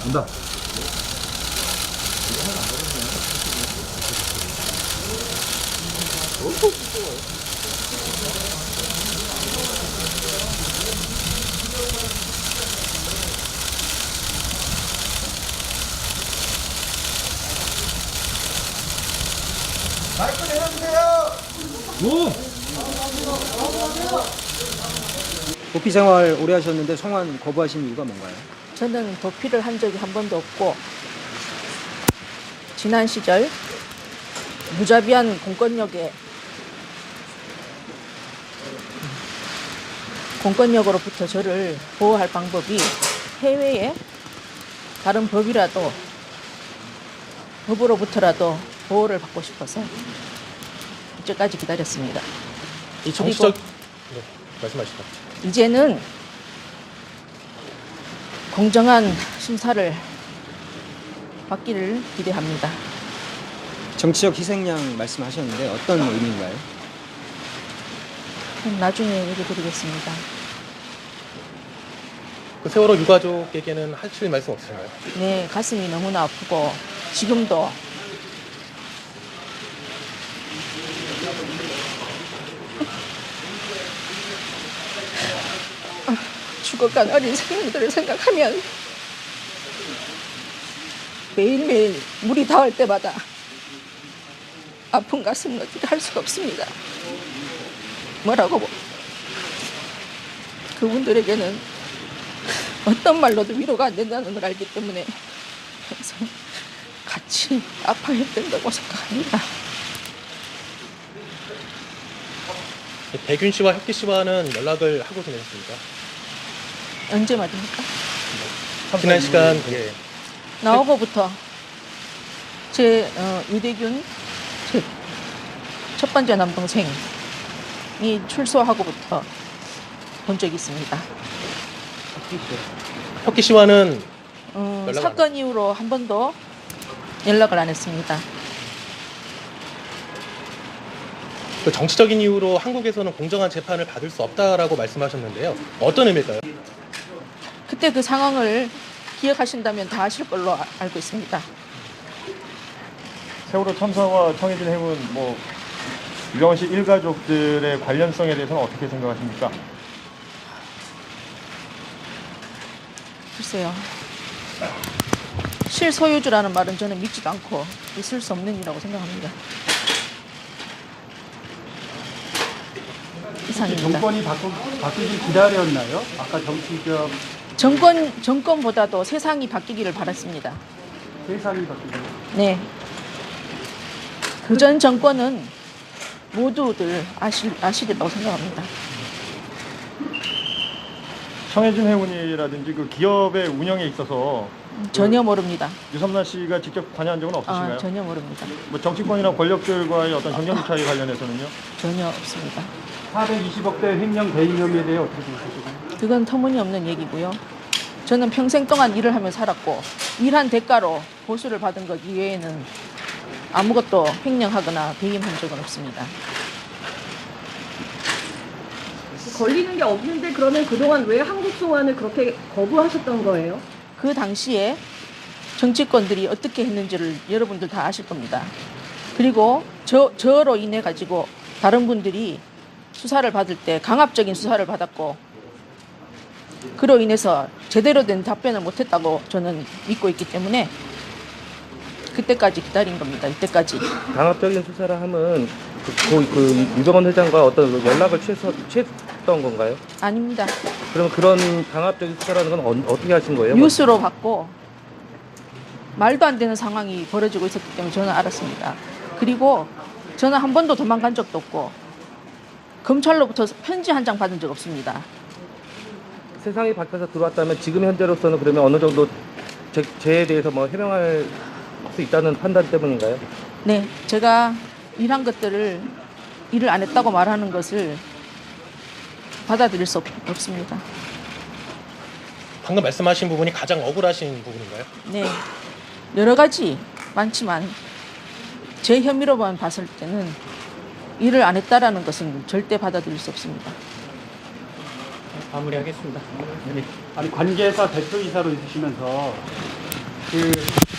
온다. 마이크 내려주세요. 오! 도피 생활 오래 하셨는데 송환 거부하신 이유가 뭔가요? 저는 도피를 한 적이 한 번도 없고 지난 시절 무자비한 공권력으로부터 저를 보호할 방법이 해외의 다른 법으로부터라도 보호를 받고 싶어서 이제까지 기다렸습니다. 이 정치적 네, 말씀하시죠. 이제는 공정한 심사를 받기를 기대합니다. 정치적 희생양 말씀하셨는데 어떤 의미인가요? 그럼 나중에 얘기 드리겠습니다. 그 세월호 유가족에게는 하실 말씀 없으신가요? 네, 가슴이 너무나 아프고 지금도 죽어간 어린 생명들을 생각하면 매일매일 물이 닿을 때마다 아픈 가슴 놓기를 할 수가 없습니다. 그분들에게는 어떤 말로도 위로가 안 된다는 걸 알기 때문에 항상 같이 아파야 된다고 생각합니다. 백윤 씨와 혁기 씨와는 연락을 하고 지내셨습니까? 언제 말입니까? 지난 시간 예. 나오고부터 유대균 제 첫 번째 남동생이 출소하고부터 본 적이 있습니다. 혁기 씨와는 연락 안 사건 이후로 한 번도 연락을 안 했습니다. 그 정치적인 이유로 한국에서는 공정한 재판을 받을 수 없다라고 말씀하셨는데요. 어떤 의미일까요? 그때 그 상황을 기억하신다면 다 아실 걸로 알고 있습니다. 세월호 참사와 청해진 해운 유병헌 씨 일가족들의 관련성에 대해서는 어떻게 생각하십니까? 글쎄요. 실소유주라는 말은 저는 믿지도 않고 있을 수 없는 일이라고 생각합니다. 이상입니다. 정권이 바뀌길 기다렸나요? 아까 정치적 정권보다도 세상이 바뀌기를 바랐습니다. 세상이 바뀌길. 네. 그전 정권은 모두들 아시리라고 생각합니다. 청해진 해운이라든지 그 기업의 운영에 있어서 전혀 모릅니다. 유섬란 씨가 직접 관여한 적은 없으신가요? 전혀 모릅니다. 정치권이나 권력들과의 어떤 정경주 차이 관련해서는요? 전혀 없습니다. 420억대 횡령 배임 혐의에 대해 어떻게 생각하시나요? 그건 터무니없는 얘기고요. 저는 평생 동안 일을 하며 살았고 일한 대가로 보수를 받은 것 이외에는 아무것도 횡령하거나 배임한 적은 없습니다. 걸리는 게 없는데 그러면 그동안 왜 한국 송환을 그렇게 거부하셨던 거예요? 그 당시에 정치권들이 어떻게 했는지를 여러분들 다 아실 겁니다. 그리고 저로 인해 가지고 다른 분들이 수사를 받을 때 강압적인 수사를 받았고 그로 인해서 제대로 된 답변을 못했다고 저는 믿고 있기 때문에 그때까지 기다린 겁니다. 이때까지. 강압적인 수사를 하면 그 유병헌 회장과 어떤 연락을 취했던 건가요? 아닙니다. 그럼 그런 강압적인 수사라는 건 어떻게 하신 거예요? 뉴스로 받고 말도 안 되는 상황이 벌어지고 있었기 때문에 저는 알았습니다. 그리고 저는 한 번도 도망간 적도 없고 검찰로부터 편지 한 장 받은 적 없습니다. 세상이 바뀌어서 들어왔다면 지금 현재로서는 그러면 어느 정도 죄에 대해서 해명할 수 있다는 판단 때문인가요? 네, 제가 일한 것들을 일을 안 했다고 말하는 것을 받아들일 수 없습니다. 방금 말씀하신 부분이 가장 억울하신 부분인가요? 네, 여러 가지 많지만 제 혐의로만 봤을 때는 일을 안 했다라는 것은 절대 받아들일 수 없습니다. 마무리하겠습니다. 아니 관계사 대표이사로 있으시면서 그